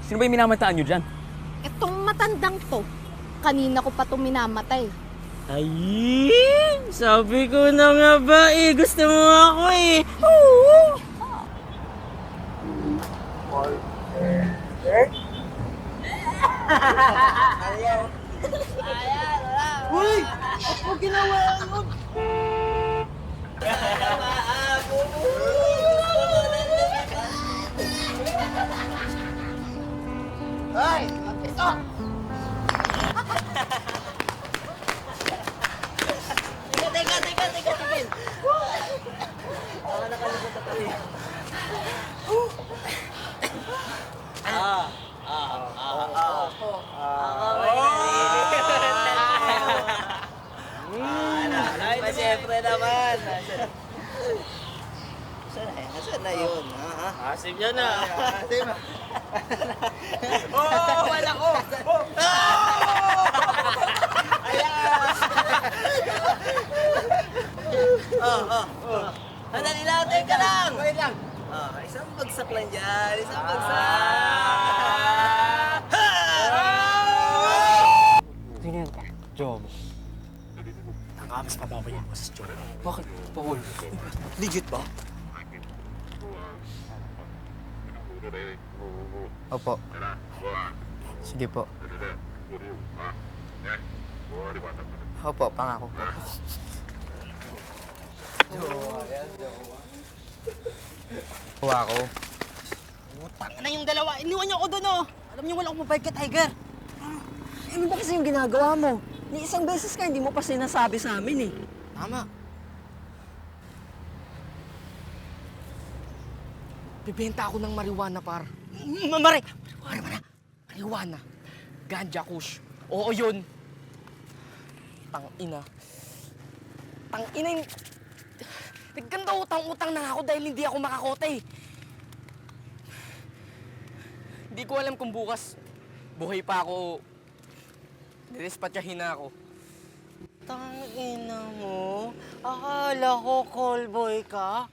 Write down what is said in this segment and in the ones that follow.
Sino ba yung minamataan nyo dyan? Itong matandang to, kanina ko pa to minamatay. Ay, sabi ko na nga ba eh, gusto mo ako eh. Oo. Uy! Ako ginawa mo! Hoy! Ito! Teka. Baka nakalimutan pa rin. Ay, siyempre naman. Nasaan na yun? Asim niya na. Asim. Wala ko. Sandali lang, teka lang. Wait lang. Isang bagsak lang dyan. Isang bagsak. Tingnan ka. Job. Mas mababa yung boses, Joe. Bakit? Paul. Legit ba? Opo. Sige po. Opo, pangako po. Kuha ako. Tanga na yung dalawa. Iniwan niyo ako doon, oh. Alam niyo wala akong mabait kay Tiger. Ano ba kasi yung ginagawa mo? Ni isang beses ka, hindi mo pa sinasabi sa amin eh. Tama. Bibenta ako ng marijuana, par. Marijuana. Ganja kush. Oo, yun. Tangina yung... Nagganda utang-utang na ako dahil hindi ako makakote. Hindi ko alam kung bukas buhay pa ako. Nirespatyahin na ako. Tangina mo? Akala ko callboy ka?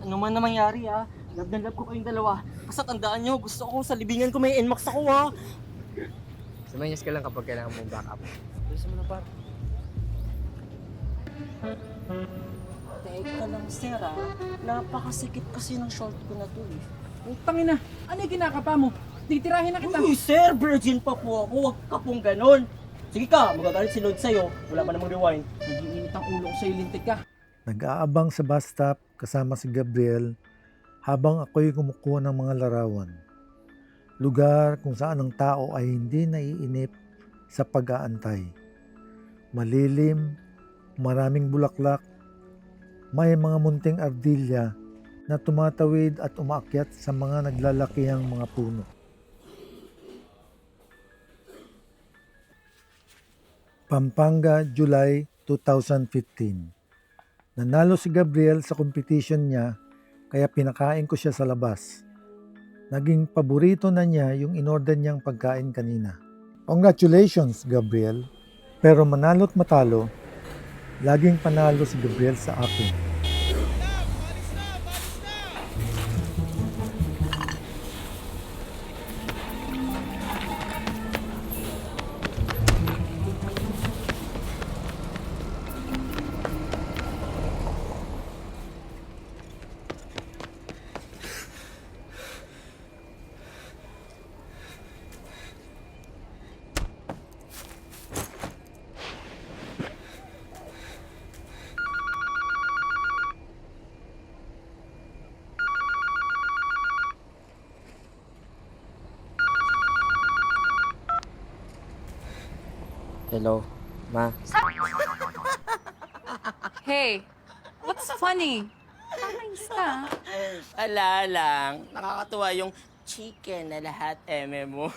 Ano man na mangyari, ha? Love na love ko kayong dalawa. Basta tandaan nyo, gusto ko sa libingan ko may NMAX ako, ha? Sumanyas ka lang kapag kailangan mong backup. Gusto mo na, par. Teka lang, sir ah. Napakasikip kasi ng short ko na to eh. Utangin na. Ano yung kinakapa mo? Titirahin na kita. Uy, sir, virgin pa po ako. Huwag ka pong ganon. Sige ka, magagalit si Lord sa'yo. Wala pa namang rewind. Nag-iinit ang ulo ko sa'yo, lintik ka. Nag-aabang sa bus stop kasama si Gabriel habang ako'y kumukuha ng mga larawan. Lugar kung saan ang tao ay hindi naiinip sa pag-aantay. Malilim, maraming bulaklak, may mga munting ardilya na tumatawid at umaakyat sa mga naglalakihang mga puno. Pampanga, July 2015. Nanalo si Gabriel sa competition niya kaya pinakain ko siya sa labas. Naging paborito na niya yung inorder niyang pagkain kanina. Congratulations, Gabriel. Pero manalo't matalo, laging panalo si Gabriel sa akin. Hello, Ma. Hey, what's funny? Nakakainis ka. Ala lang, nakakatuwa yung chicken na lahat eme mo.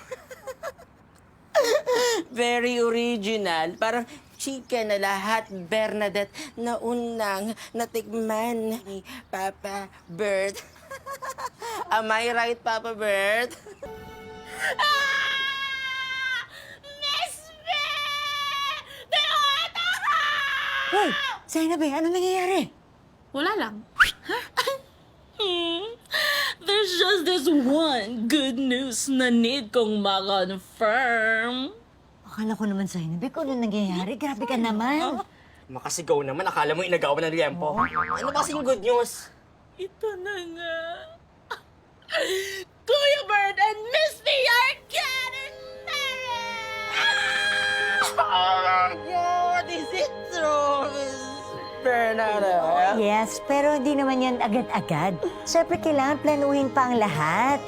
Very original. Parang chicken na lahat Bernadette na unang natikman ni Papa Bert. Am I right, Papa Bert? Hoy! Zainab eh, ano nangyayari? Wala lang. There's There's just this one good news na need kong ma-confirm. Akala ko naman sa'yo, Nabi, kung ano nangyayari. Grabe ka naman. Makasigaw naman, akala mo inagawa ng liempo. Ano ba kasing good news? Ito na nga. Kuya Bird and Misty are getting married! God, is it true, Miss Bernardo? Yes, pero hindi naman yan agad-agad. Siyempre, kailangan planuhin pa ang lahat.